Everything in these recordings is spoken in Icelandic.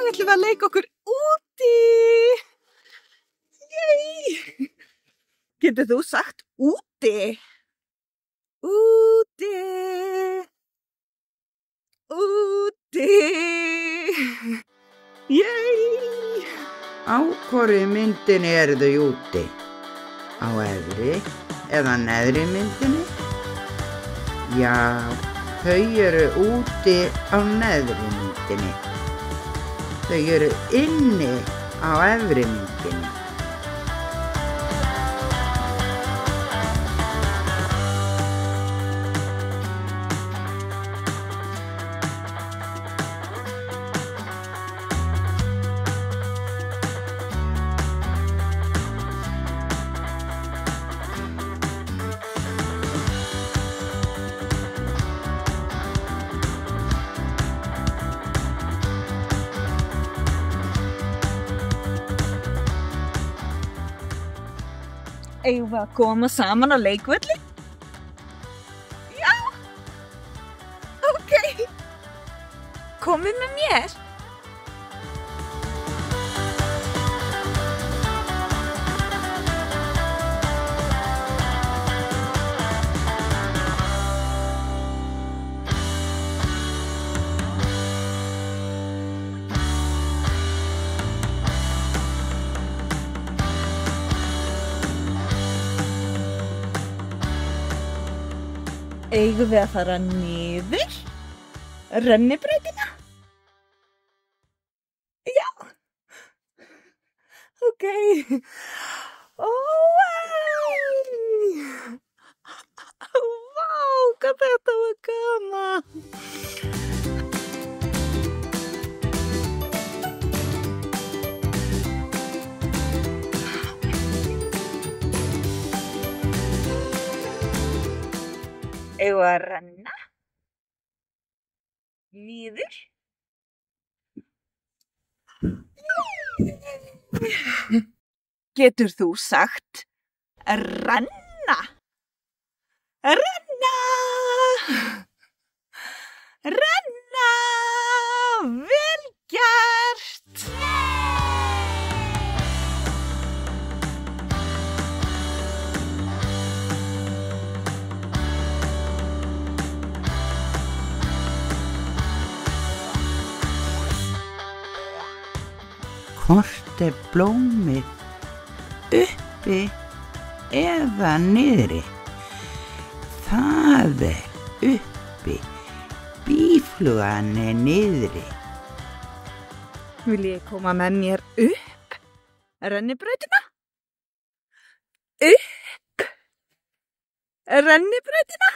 ætlum við að leika okkur úti. Yay! Getur þú sagt úti? Úti. Úti. Yay! Á hvorri myndinni eru þau úti? Á efri eða neðri myndinni? Já, þau eru úti á neðri myndinni. Þau eru inni á efri myndinni. Eigum við að koma saman á leikvelli? Já! Ok! Komið með mér! Eigum við að fara niður rennibrautina? Já. Ok. Vá, hvað þetta var gaman. Eigum við að renna? Niður? Getur þú sagt renna? Renna! Renna! Vel gert! Hvort blómið uppi eða niðri? Það uppi, býflugan niðri. Vil ég koma með mér upp rennibrautina? Upp rennibrautina?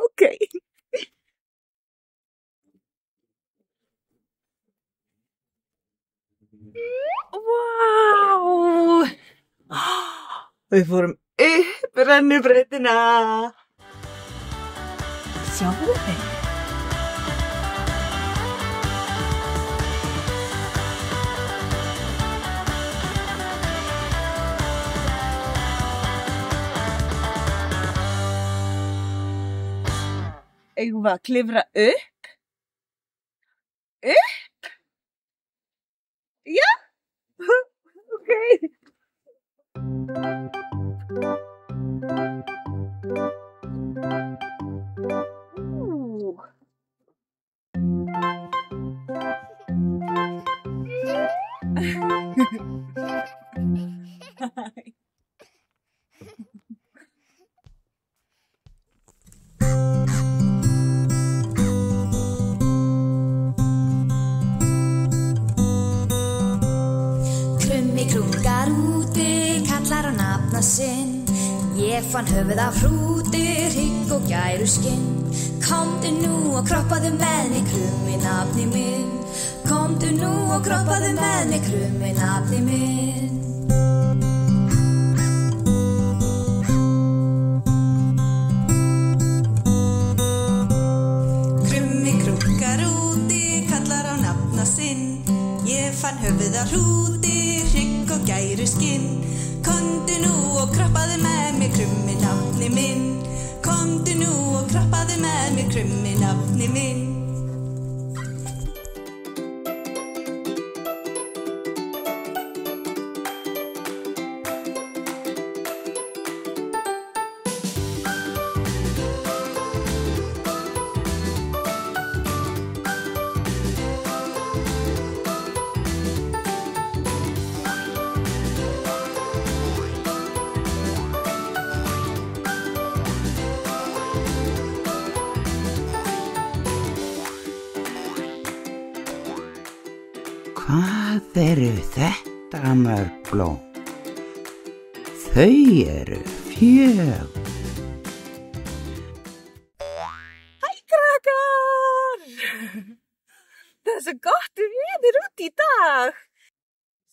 Ok. Vá! Við fórum upp rennibrautina. Sjáðu þig. Eigum við að klifra upp? Upp? Já? Ok. Krummi úti, kallar á nafna sinn. Ég fann höfuð af hrúti, hrygg og gæru skinn. Komdu nú og kroppaðu með mig, krummi nafni minn. Komdu nú og kroppaðu með mig, krummi nafni minn. Krummi krúkar úti, kallar á nafna sinn. Ég fann höfuð af hrúti, hrygg og gæru skinn. Komdu nú og kroppaðu með mig, krummi nafni minn. Komdu nú og kroppaðu með mig, krummi nafni minn. Hvað eru þetta mörg blóm? Þau eru 4. Hæ, krakkar! Það er svo gott veður út í dag.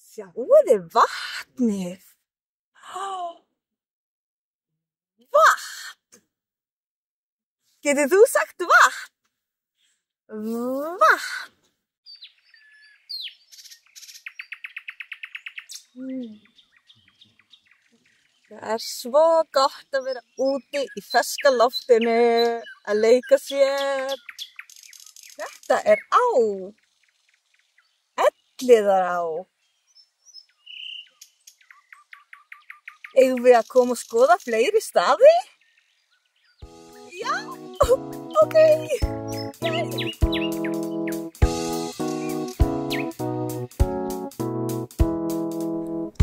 Sjáuði vatnið. Vatn! Getur þú sagt vatn? Vatn! Það er svo gott að vera úti í ferska loftinu, að leika sér. Þetta er á. Elliðará. Eigum við að koma og skoða fleiri staði? Já, ok.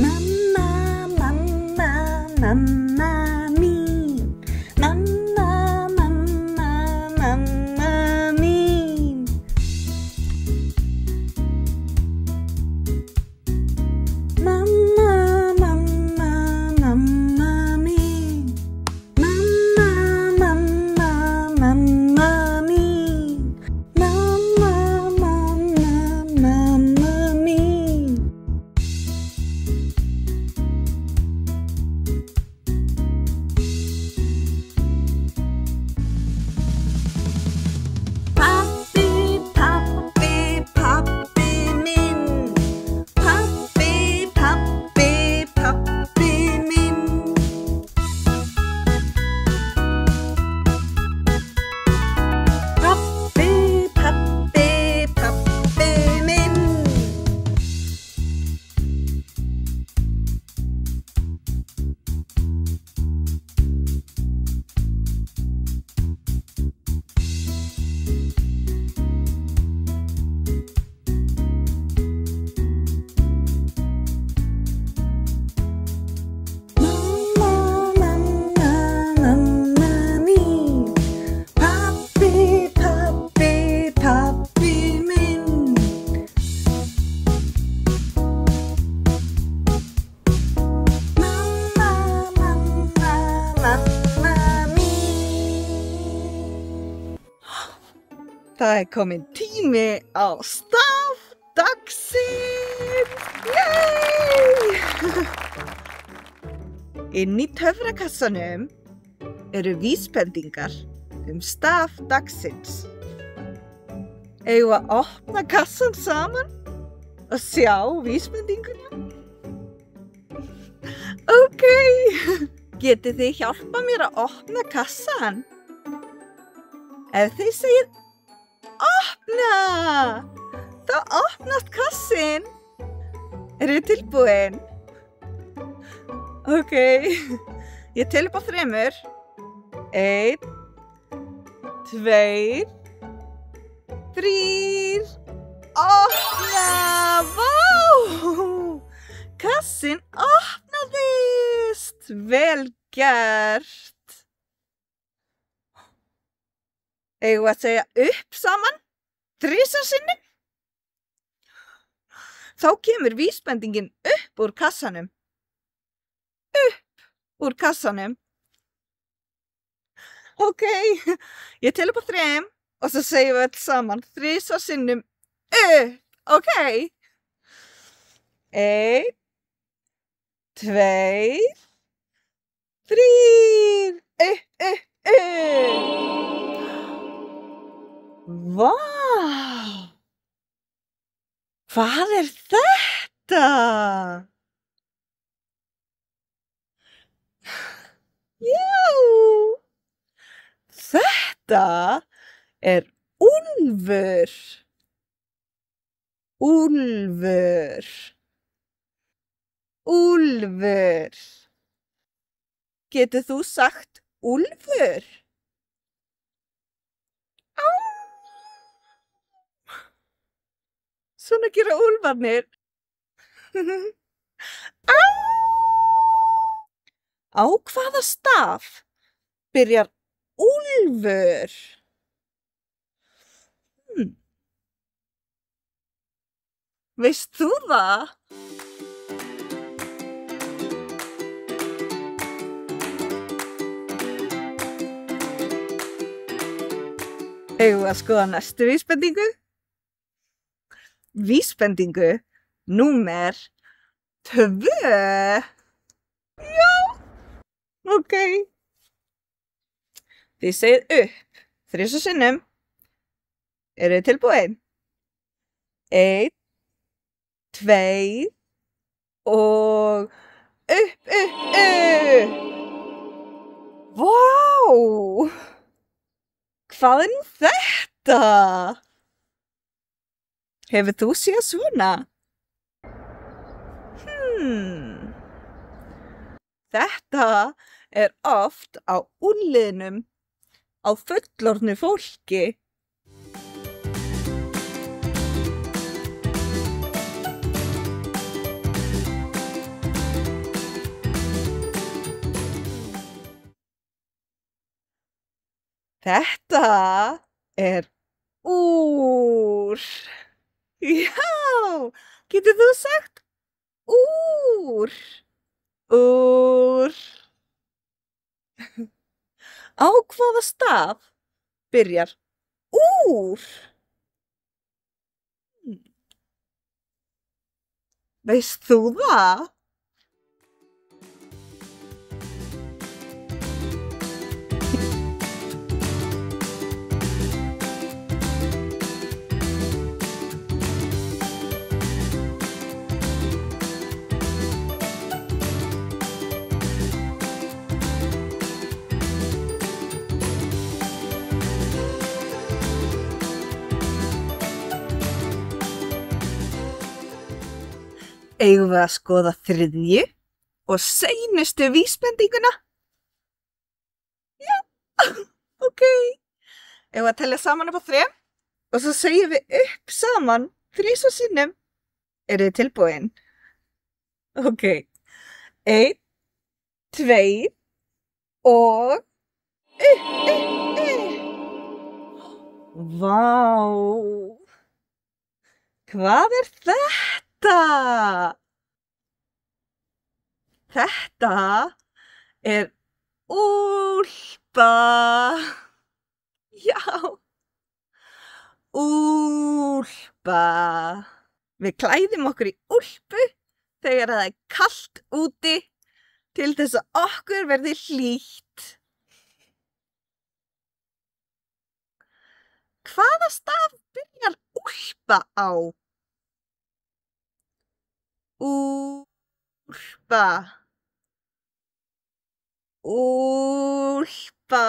Mamma mín, mamma mín. Mamma mín. Mamma mín. Mamma mín. Það er komin tími á staf dagsins! Yay! Inn í töfrakassanum eru vísbendingar staf dagsins. Eigum við að opna kassan saman og sjá vísbendinguna? Ok, getið þið hjálpa mér að opna kassan? Ef þið segir opna! Þá opnast kassin. Eru þið tilbúin? Ok, ég tel upp á 3. 1, 2, 3. Opna! Vá! Kassin opnaðist! Vel gert! Eigum við að segja upp saman? 3 sinnum? Þá kemur vísbendingin upp úr kassanum. Upp úr kassanum. Ok, ég tel upp á 3 og svo segjum við öll saman 3 sinnum upp. Ok. 1, 2, 3. Upp. Vá! Hvað er þetta? Já! Þetta er úlfur. Úlfur. Úlfur. Getur þú sagt úlfur? Svona gera úlfarnir. Á hvaða staf byrjar úlfur? Veist þú það? Eigum við að skoða næstu vísbendingu? Vísbendingu númer 2. Já, ok. Þið segið upp 3 sinnum. Eru þið tilbúin? 1, 2 og upp. Vá! Hvað er nú þetta? Hefur þú séð svona? Þetta er oft á úlnliðnum á fullorðnu fólki. Þetta er úr. Já, getur þú sagt úr? Úr. Á hvaða staf byrjar úr? Veist þú það? Eigum við að skoða 3. og seinustu vísbendinguna? Já, ok. Eigum við að telja saman upp á 3 og svo segjum við upp saman 3 sinnum. Eru þið tilbúin? Ok. 1, 2 og upp. Vá. Hvað er þetta? Þetta er úlpa. Já, úlpa. Við klæðum okkur í úlpu þegar það er kalt úti til þess að okkur verði hlýtt. Hvaða staf byrjar úlpa á? Úlpa. Úlpa.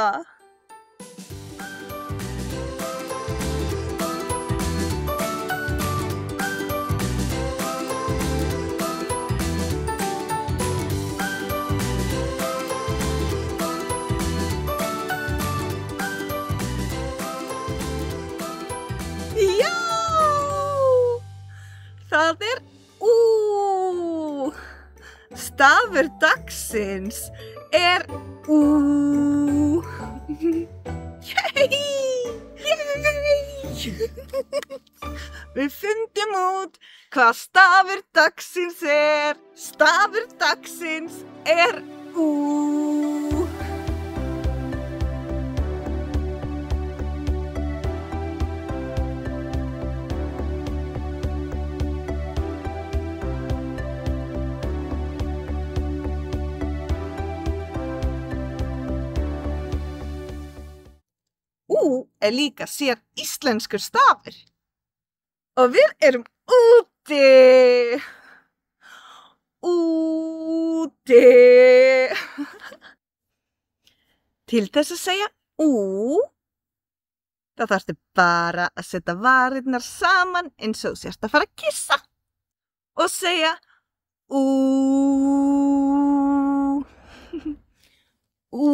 Já! Það er ú. Stafur dagsins er ú. Yay! Við fundum út hvað stafur dagsins er. Stafur dagsins er ú. Ú er líka sér íslenskur stafur. Og við erum úti. Úti. Til þess að segja ú, þá þarftu bara að setja varirnar saman eins og sérst að fara að kissa. Og segja ú. Ú.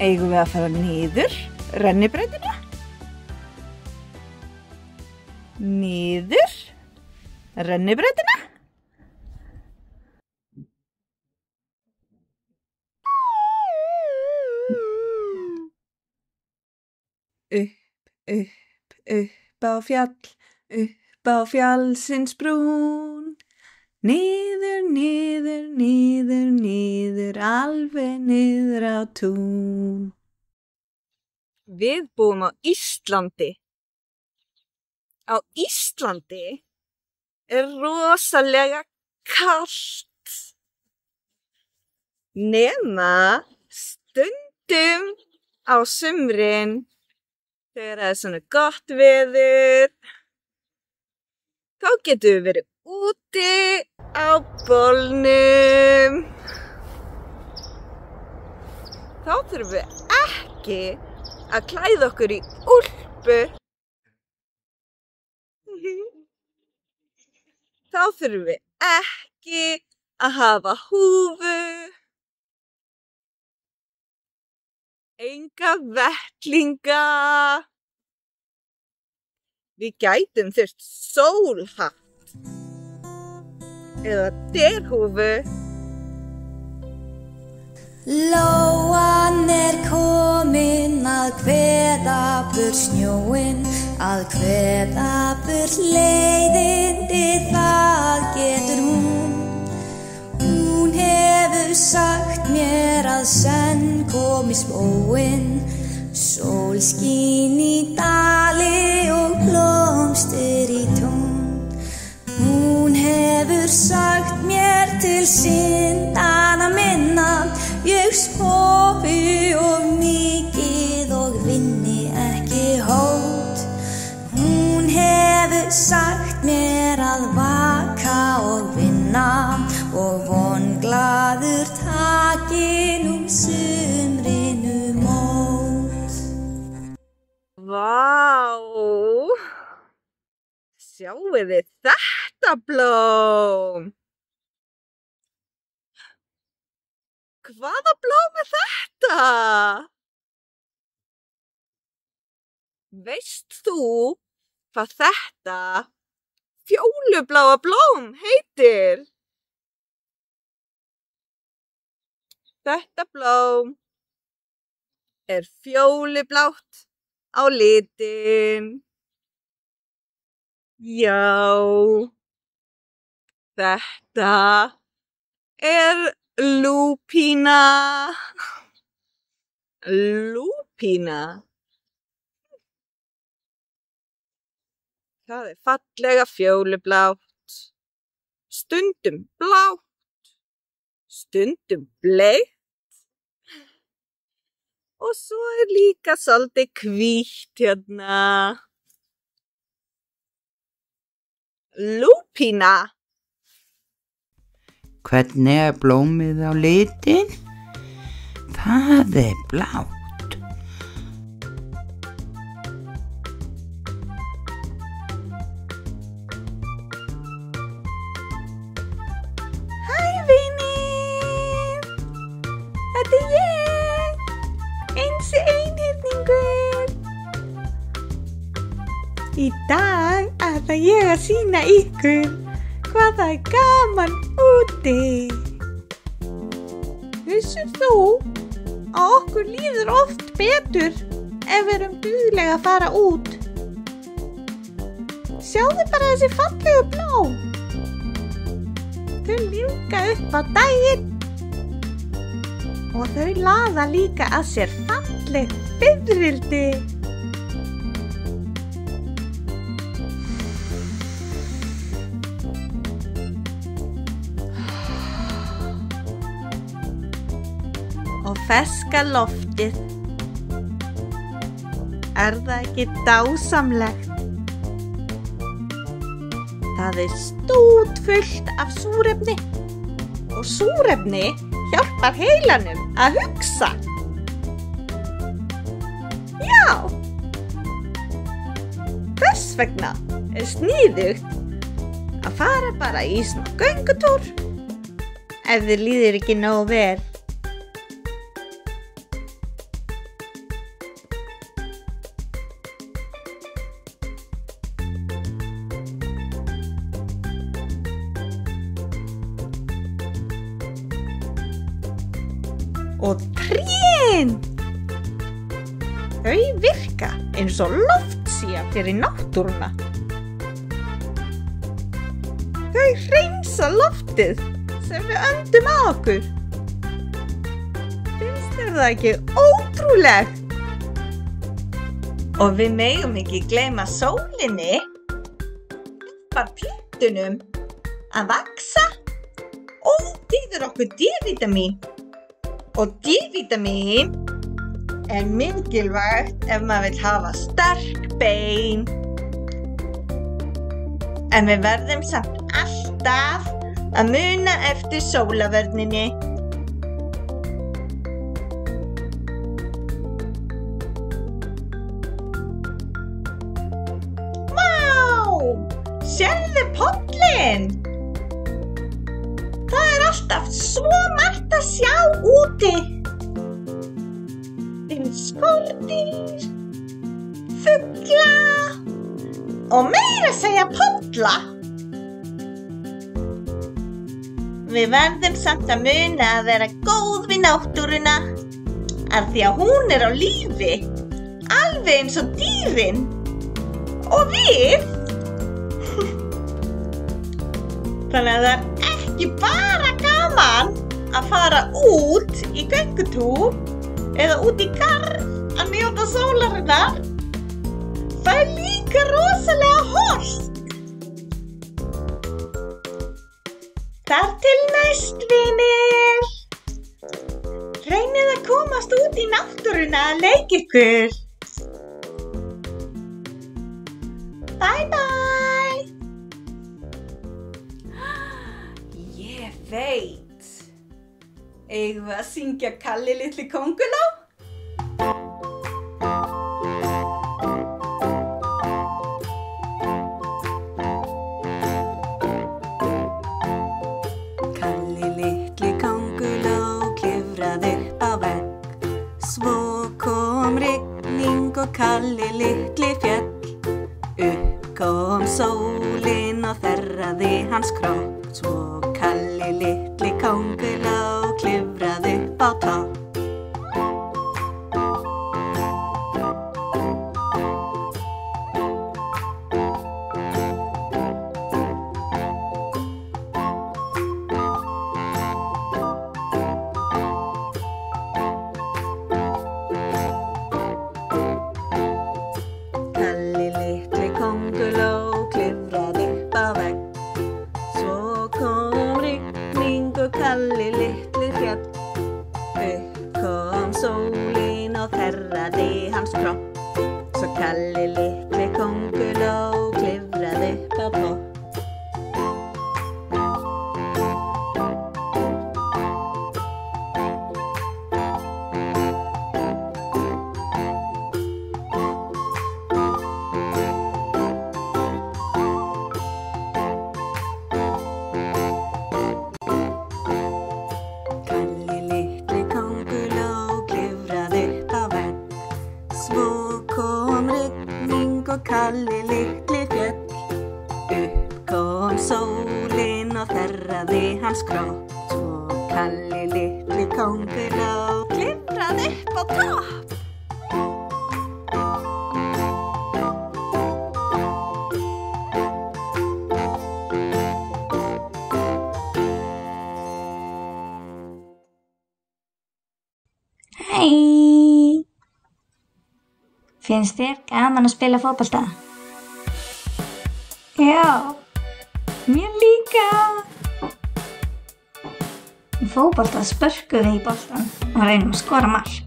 Eigum við að fara niður rennibrautina? Niður rennibrautina? Upp á fjall, upp á fjallsins brún. Niður, niður, niður, niður, alveg niður á tún. Við búum á Íslandi. Á Íslandi rosalega kalt. Nema stundum á sumrin, þegar svona gott veður, þá getum við verið úti á bolnum. Þá þurfum við ekki að klæða okkur í úlpu. Þá þurfum við ekki að hafa húfu. Enga vettlinga. Við gætum þurft sólhatt eða derhúfu. Lóan komin að kveða burt snjóinn, að kveða burt leiðindi, það getur hún. Hún hefur sagt mér að senn komi spóinn, sól skín í dali og blómstur í tún. Hún hefur sagt mér til syndanna minna, ég sofi of mikið og vinni ekki hót. Hún hefur sagt mér að vaka og vinna og vonglaður taki nú sumrinu mót. Vá! Sjáið þið þetta blóm? Hvaða blóm þetta? Veist þú hvað þetta fjólubláa blóm heitir? Þetta blóm fjólublátt á litinn. Já, þetta lúpína. Lúpína. Það fallega fjólublátt, stundum blátt, stundum bleitt og svo líka svolítið hvítt hérna. Lúpína. Hvernig blómið á litinn? Það blátt. Hæ, vinir! Þetta ég, Einsi einhyrningur. Í dag ætla ég að sýna ykkur hvað það gaman úti. Vissir þú að okkur líður oft betur ef við erum duglega að fara út? Sjáðu bara þessi fallegu blóm. Þau lífga upp á daginn og þau laða líka að sér fallegt fiðrildi. Og ferska loftið. Það ekki dásamlegt? Það stútfullt af súrefni og súrefni hjálpar heilanum að hugsa. Já! Þess vegna sniðugt að fara bara í smá göngutúr ef þér líður ekki nógu vel. Og trén! Þau virka eins og loftsía fyrir náttúruna. Þau hreinsa loftið sem við öndum að okkur. Finnst þér það ekki ótrúlegt? Og við megum ekki gleyma sólinni, hjálpar plöntunum að vaxa og býður okkur D-vítamín. Og D-vítamín er mikilvægt ef maður vill hafa sterk bein. En við verðum samt alltaf að muna eftir sólavörninni. Sérðu pollinn? Það er alltaf svo margt að sjá úti. Skordýr, fugla og meira að segja polla. Við verðum samt að muna að vera góð við náttúruna af því að hún er á lífi, alveg eins og dýrin. Og við Þannig að það er ekki bara gaman að fara út í göngutúr eða út í garð að njóta sólarinnar. Það er líka rosalega hollt. Þar til næst, vinir. Reynið að komast út í náttúruna að leika ykkur. Bye bye. Ég veit. Eigum við að syngja Kalli litli kónguló? Kalli litli kónguló klifraði upp á vegg. Svo kom rigning og Kalli litli féll. Upp kom sólin og þerraði hans kropp. Svo Kalli litli kónguló klifraði upp á topp. Kalli litli kónguló klifraði upp á vegg. Svo kom rigning og Kalli litli féll. Upp kom sólin og þerraði hans kropp. Svo Kalli litli kónguló klifraði upp á topp. Kalli litli kónguló klifraði upp á vegg. Svo kom rigning og Kalli litli féll. Upp kom sólin og þerraði hans kropp. Svo Kalli litli kónguló klifraði upp á topp. Hæ! Finnst þér gaman að spila fótbolta? Já, mér líka! Í fótbolta spörkum við í boltann og reynum að skora mark.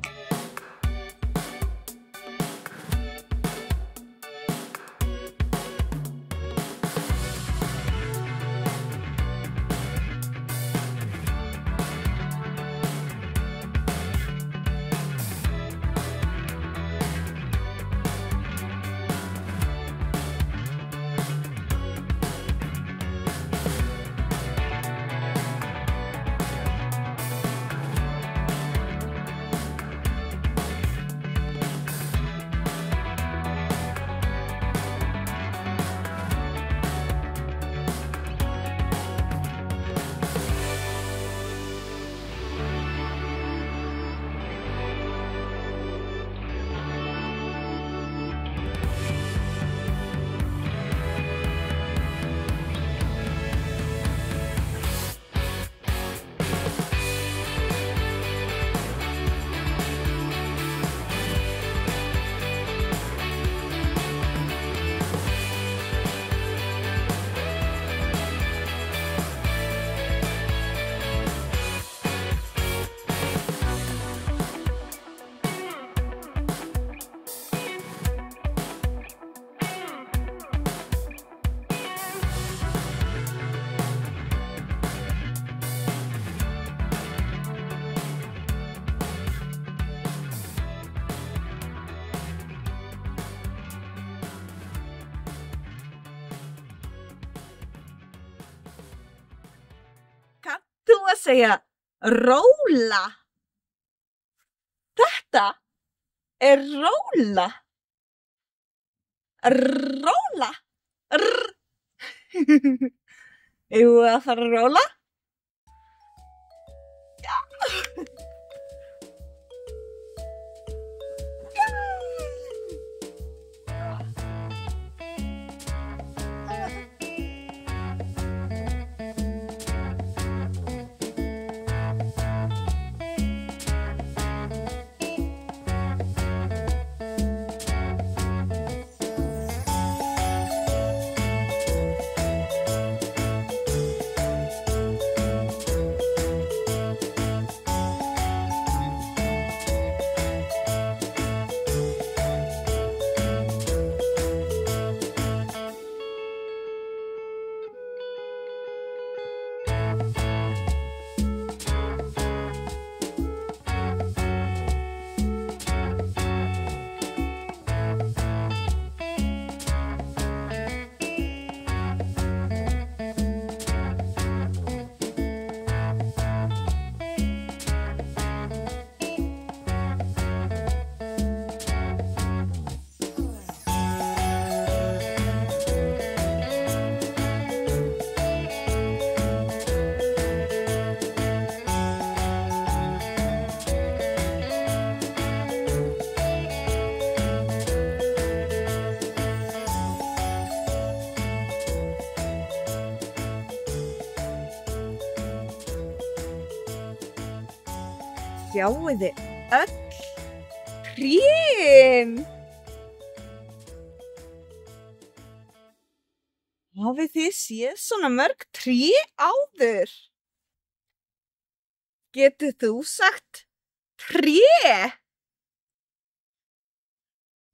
segja róla. Þetta er róla. Róla. Eigum við að fara að róla? Já. Sjáið þið öll trén. Hafið þið séð svona mörg tré áður? Getur þú sagt tré?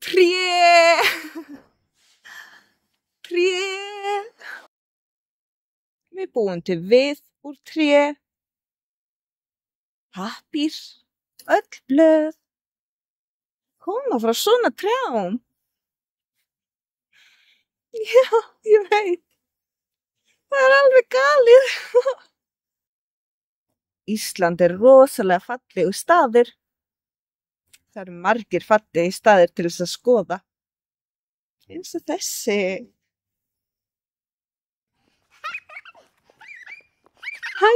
Tré. Tré. Við búum til við úr tré. Pappír, öll blöð, koma frá svona trjám. Já, ég veit, það er alveg galið. Ísland er rosalega fallegur staður. Það eru margir fallegir staðir til þess að skoða. Eins og þessi. Hæ.